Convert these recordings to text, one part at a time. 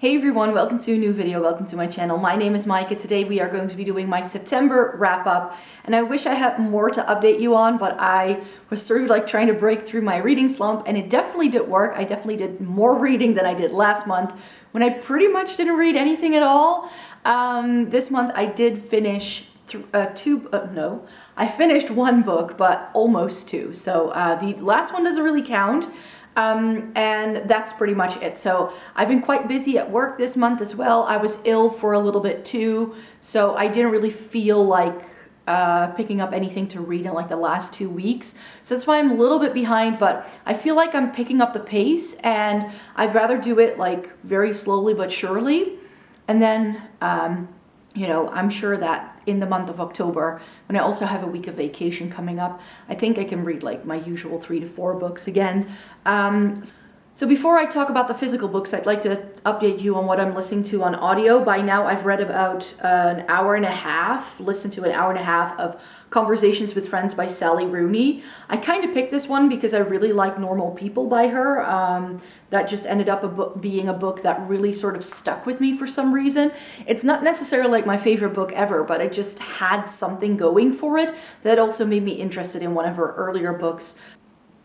Hey everyone, welcome to a new video, welcome to my channel. My name is Micah. Today we are going to be doing my September wrap up, and I wish I had more to update you on, but I was sort of like trying to break through my reading slump, and it definitely did work. I definitely did more reading than I did last month when I pretty much didn't read anything at all. This month I did finish I finished one book, but almost two. So the last one doesn't really count. And that's pretty much it. So I've been quite busy at work this month as well. I was ill for a little bit too, so I didn't really feel like picking up anything to read in like the last 2 weeks. So that's why I'm a little bit behind, but I feel like I'm picking up the pace, and I'd rather do it like very slowly but surely. And then you know, I'm sure that in the month of October, when I also have a week of vacation coming up, I think I can read like my usual 3 to 4 books again. So before I talk about the physical books, I'd like to update you on what I'm listening to on audio. By now I've read about an hour and a half, listened to an hour and a half of Conversations with Friends by Rooney. I kind of picked this one because I really like Normal People by her. That just ended up being a book that really sort of stuck with me for some reason. It's not necessarily like my favorite book ever, but it just had something going for it that also made me interested in one of her earlier books.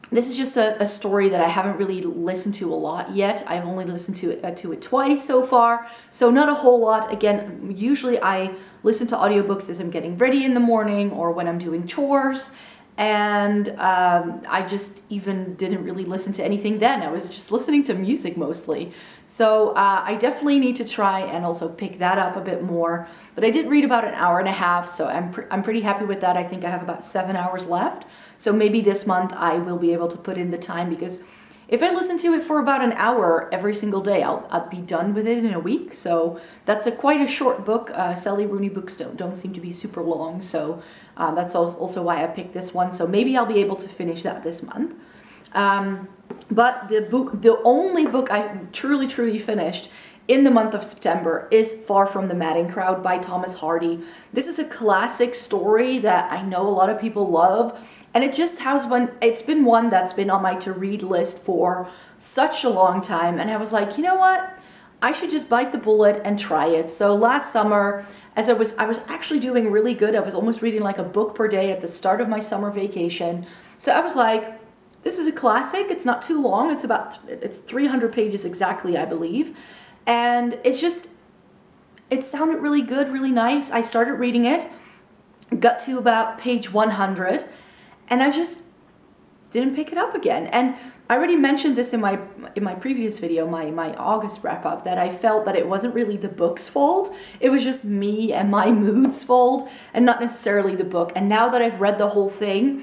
This is just a story that I haven't really listened to a lot yet. I've only listened to it twice so far, so not a whole lot. Again, usually I listen to audiobooks as I'm getting ready in the morning or when I'm doing chores, and I just even didn't really listen to anything then. I was just listening to music mostly. So I definitely need to try and also pick that up a bit more. But I did read about an hour and a half, so I'm pretty happy with that. I think I have about 7 hours left. So maybe this month I will be able to put in the time, because if I listen to it for about an hour every single day, I'll be done with it in a week. So that's quite a short book. Rooney books don't seem to be super long, so that's also why I picked this one. So maybe I'll be able to finish that this month. But the only book I truly finished in the month of September is Far From the Madding Crowd by Thomas Hardy. This is a classic story that I know a lot of people love, and it just has it's been one that's been on my to-read list for such a long time, and I was like, you know what? I should just bite the bullet and try it. So last summer, as I was actually doing really good. I was almost reading like a book per day at the start of my summer vacation. So I was like, this is a classic. It's not too long. It's 300 pages exactly, I believe. And it sounded really good, really nice. I started reading it, got to about page 100, and I just didn't pick it up again. And I already mentioned this in my previous video, my August wrap up, that I felt that it wasn't really the book's fault. It was just me and my mood's fault, and not necessarily the book. And now that I've read the whole thing,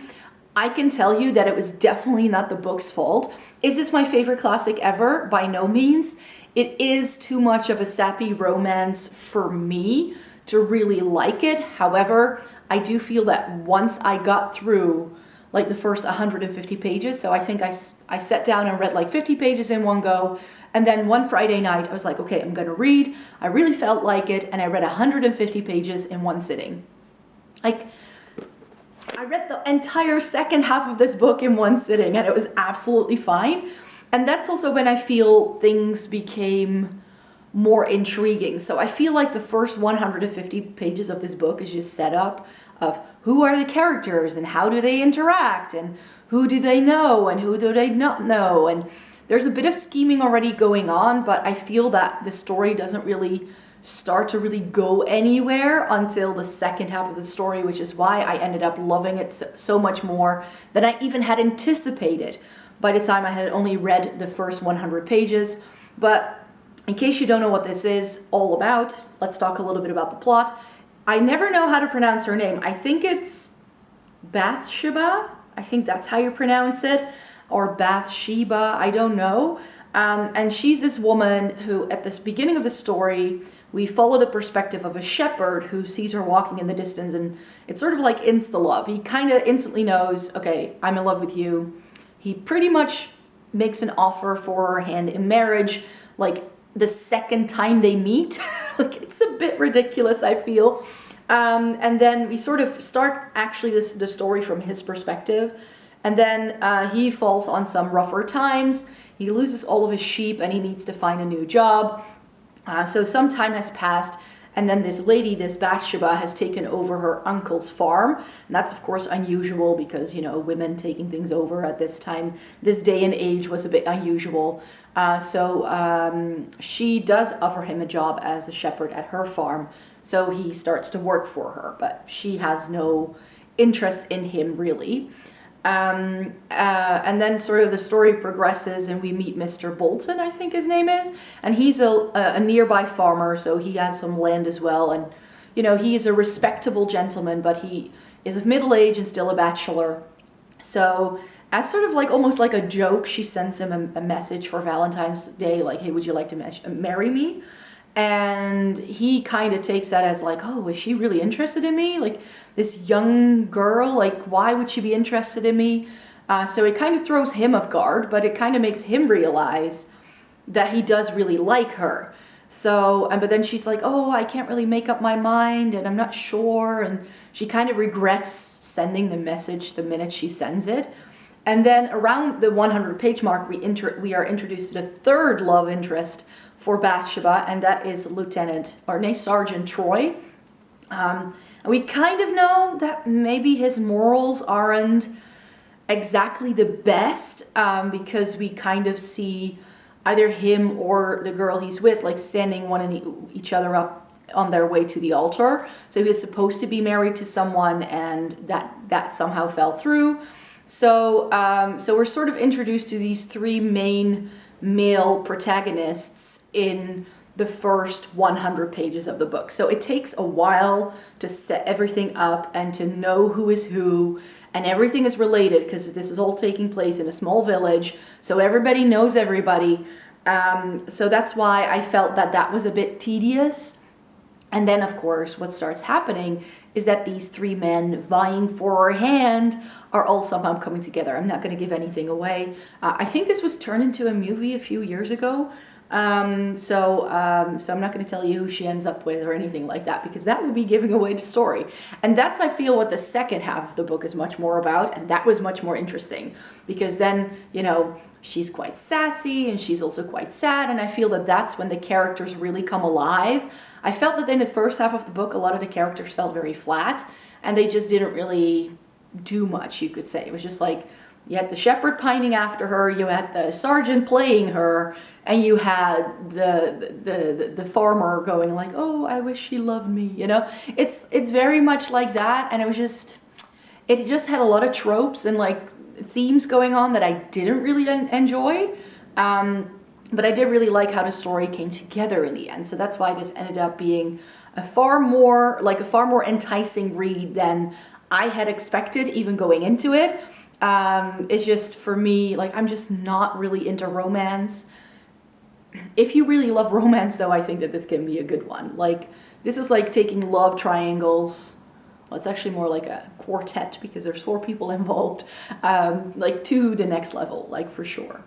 I can tell you that it was definitely not the book's fault. Is this my favorite classic ever? By no means. It is too much of a sappy romance for me to really like it. However, I do feel that once I got through like the first 150 pages, so I think I sat down and read like 50 pages in one go, and then one Friday night I was like, okay, I'm gonna read. I really felt like it, and I read 150 pages in one sitting. Like, I read the entire second half of this book in one sitting, and it was absolutely fine. And that's also when I feel things became more intriguing. So I feel like the first 150 pages of this book is just set up of who are the characters and how do they interact and who do they know and who do they not know. And there's a bit of scheming already going on, but I feel that the story doesn't really start to really go anywhere until the second half of the story, which is why I ended up loving it so much more than I even had anticipated by the time I had only read the first 100 pages. But in case you don't know what this is all about, let's talk a little bit about the plot. I never know how to pronounce her name. I think it's Bathsheba. I think that's how you pronounce it. Or Bathsheba, I don't know. And she's this woman who, at the beginning of the story, we follow the perspective of a shepherd who sees her walking in the distance, and it's sort of like insta-love. He kind of instantly knows, okay, I'm in love with you. He pretty much makes an offer for her hand in marriage, like the second time they meet. Like, it's a bit ridiculous, I feel. And then we sort of start actually the story from his perspective. And then he falls on some rougher times. He loses all of his sheep and he needs to find a new job. So some time has passed, and then this lady, this Bathsheba, has taken over her uncle's farm. And that's, of course, unusual because, you know, women taking things over at this time, this day and age was a bit unusual. So she does offer him a job as a shepherd at her farm. So he starts to work for her, but she has no interest in him, really. And then sort of the story progresses and we meet Mr. Bolton, I think his name is, and he's a nearby farmer, so he has some land as well, and you know, he is a respectable gentleman, but he is of middle age and still a bachelor. So as sort of like almost like a joke, she sends him a message for Valentine's Day, like, hey, would you like to marry me? And he kind of takes that as like, oh, is she really interested in me? Like, this young girl, like, why would she be interested in me? So it kind of throws him off guard, but it kind of makes him realize that he does really like her. So, but then she's like, oh, I can't really make up my mind and I'm not sure. And she kind of regrets sending the message the minute she sends it. And then around the 100-page mark, we are introduced to the third love interest for Bathsheba, and that is Sergeant Troy. And we kind of know that maybe his morals aren't exactly the best, because we kind of see either him or the girl he's with like standing each other up on their way to the altar. So he was supposed to be married to someone, and that somehow fell through. So we're sort of introduced to these three main male protagonists in the first 100 pages of the book. So it takes a while to set everything up and to know who is who, and everything is related because this is all taking place in a small village, so everybody knows everybody. So that's why I felt that was a bit tedious. And then, of course, what starts happening is that these three men vying for her hand are all somehow coming together. I'm not going to give anything away. I think this was turned into a movie a few years ago. So I'm not going to tell you who she ends up with or anything like that, because that would be giving away the story. And that's, I feel, what the second half of the book is much more about. And that was much more interesting because then, you know, she's quite sassy and she's also quite sad. And I feel that that's when the characters really come alive. I felt that in the first half of the book, a lot of the characters felt very flat and they just didn't really do much, you could say. It was just like, you had the shepherd pining after her, you had the sergeant playing her, and you had the farmer going like, oh, I wish she loved me, you know? It's very much like that, and it just had a lot of tropes and like themes going on that I didn't really enjoy. But I did really like how the story came together in the end. So that's why this ended up being a far more enticing read than I had expected even going into it. It's just, for me, like, I'm just not really into romance. If you really love romance, though, I think that this can be a good one. Like, this is like taking love triangles, well, it's actually more like a quartet because there's 4 people involved, like, to the next level, like, for sure.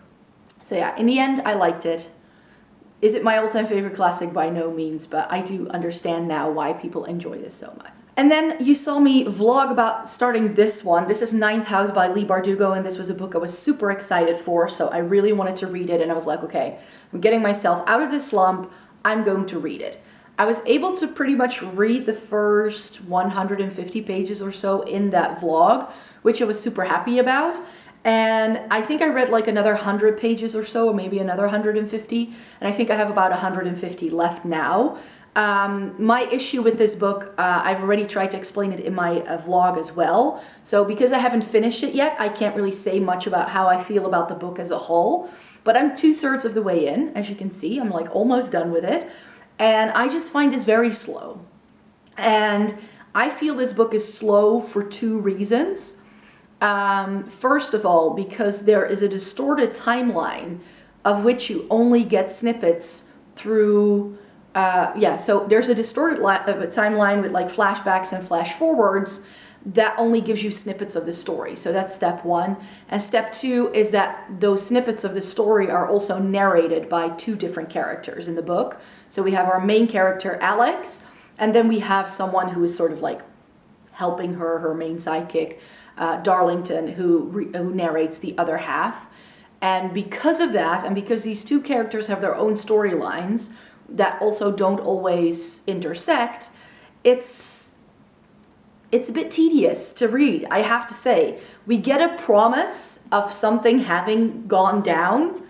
So yeah, in the end, I liked it. Is it my all-time favorite classic? By no means, but I do understand now why people enjoy this so much. And then you saw me vlog about starting this one. This is Ninth House by Leigh Bardugo, and this was a book I was super excited for, so I really wanted to read it, and I was like, okay, I'm getting myself out of this slump, I'm going to read it. I was able to pretty much read the first 150 pages or so in that vlog, which I was super happy about. And I think I read like another 100 pages or so, or maybe another 150, and I think I have about 150 left now. My issue with this book, I've already tried to explain it in my vlog as well. So because I haven't finished it yet, I can't really say much about how I feel about the book as a whole. But I'm 2/3 of the way in, as you can see. I'm like almost done with it. And I just find this very slow. And I feel this book is slow for 2 reasons. First of all, because there is a distorted timeline of which you only get snippets through... so there's a distorted timeline with like flashbacks and flash forwards that only gives you snippets of the story. So that's step 1. And step 2 is that those snippets of the story are also narrated by 2 different characters in the book. So we have our main character, Alex, and then we have someone who is sort of like helping her main sidekick, Darlington, who narrates the other half. And because of that, and because these 2 characters have their own storylines, that also don't always intersect, it's a bit tedious to read, I have to say. We get a promise of something having gone down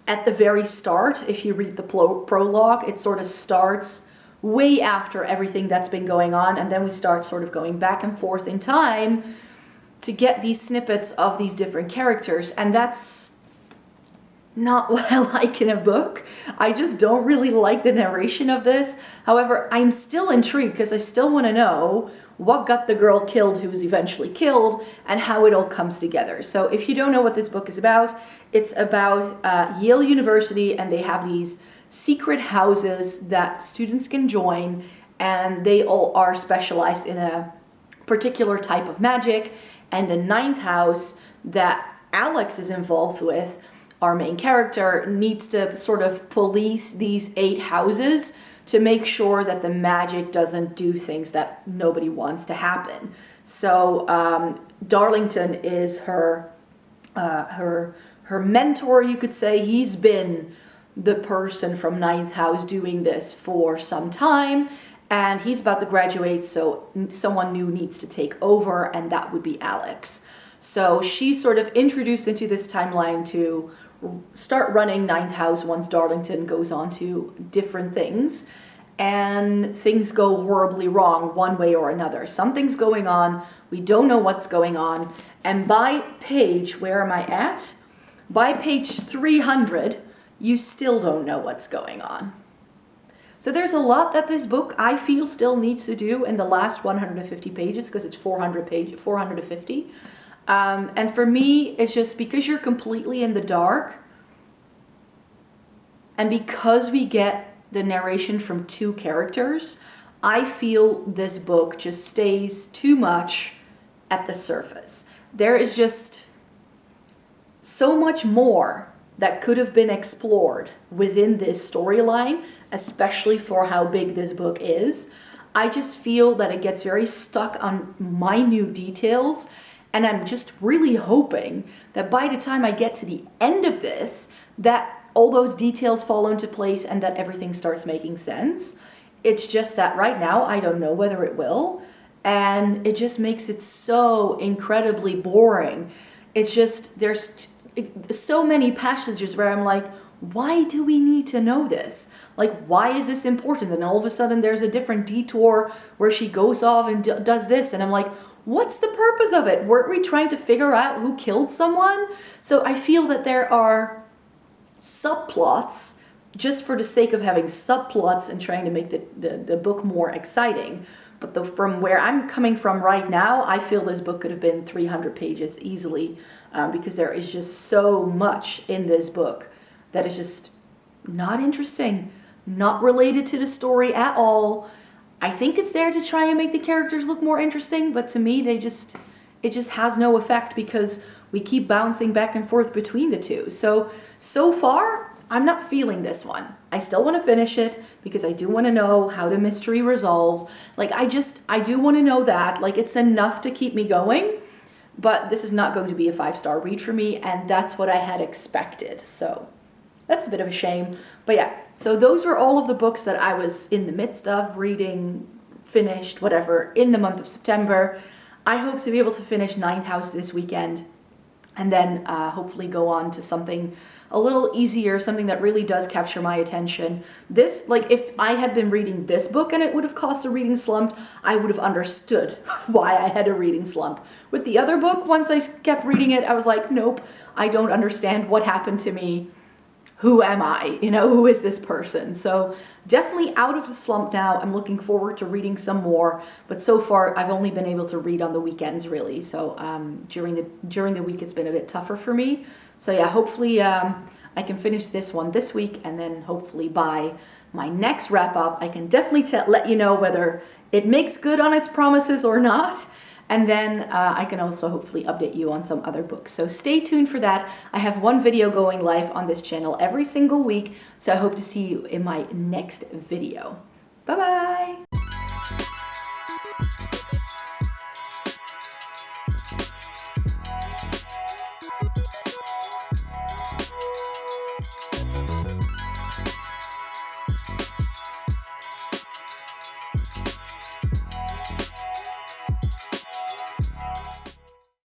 at the very start. If you read the prologue, it sort of starts way after everything that's been going on, and then we start sort of going back and forth in time to get these snippets of these different characters, and that's not what I like in a book. I just don't really like the narration of this. However, I'm still intrigued because I still want to know what got the girl killed who was eventually killed and how it all comes together. So if you don't know what this book is about, it's about Yale University, and they have these secret houses that students can join, and they all are specialized in a particular type of magic. And the ninth house that Alex is involved with, our main character, needs to sort of police these 8 houses to make sure that the magic doesn't do things that nobody wants to happen. So Darlington is her mentor, you could say. He's been the person from ninth house doing this for some time, and he's about to graduate, so someone new needs to take over, and that would be Alex. So she's sort of introduced into this timeline to start running ninth house once Darlington goes on to different things, and things go horribly wrong one way or another. Something's going on, we don't know what's going on, and by page, where am I at? By page 300, you still don't know what's going on. So there's a lot that this book, I feel, still needs to do in the last 150 pages, because it's 450. And for me, it's just because you're completely in the dark, and because we get the narration from 2 characters, I feel this book just stays too much at the surface. There is just so much more that could have been explored within this storyline, especially for how big this book is. I just feel that it gets very stuck on minute details, and I'm just really hoping that by the time I get to the end of this, that all those details fall into place and that everything starts making sense. It's just that right now, I don't know whether it will, and it just makes it so incredibly boring. It's just, there's so many passages where I'm like, why do we need to know this? Like, why is this important? And all of a sudden there's a different detour where she goes off and does this, and I'm like, what's the purpose of it? Weren't we trying to figure out who killed someone? So I feel that there are subplots just for the sake of having subplots and trying to make the book more exciting. But from where I'm coming from right now, I feel this book could have been 300 pages easily, because there is just so much in this book that is just not interesting, not related to the story at all. I think it's there to try and make the characters look more interesting, but to me, it just has no effect because we keep bouncing back and forth between the two. So far, I'm not feeling this one. I still want to finish it because I do want to know how the mystery resolves. Like, I do want to know that. Like, it's enough to keep me going, but this is not going to be a 5-star read for me, and that's what I had expected. So that's a bit of a shame. But yeah, so those were all of the books that I was in the midst of reading, finished, whatever, in the month of September. I hope to be able to finish Ninth House this weekend, and then hopefully go on to something a little easier, something that really does capture my attention. This, like, if I had been reading this book and it would have caused a reading slump, I would have understood why I had a reading slump. With the other book, once I kept reading it, I was like, nope, I don't understand what happened to me. Who am I? You know, who is this person? So definitely out of the slump now. I'm looking forward to reading some more, but so far I've only been able to read on the weekends, really. So during the week it's been a bit tougher for me. So yeah, hopefully I can finish this one this week, and then hopefully by my next wrap up I can definitely let you know whether it makes good on its promises or not. And then I can also hopefully update you on some other books. So stay tuned for that. I have one video going live on this channel every single week. So I hope to see you in my next video. Bye-bye.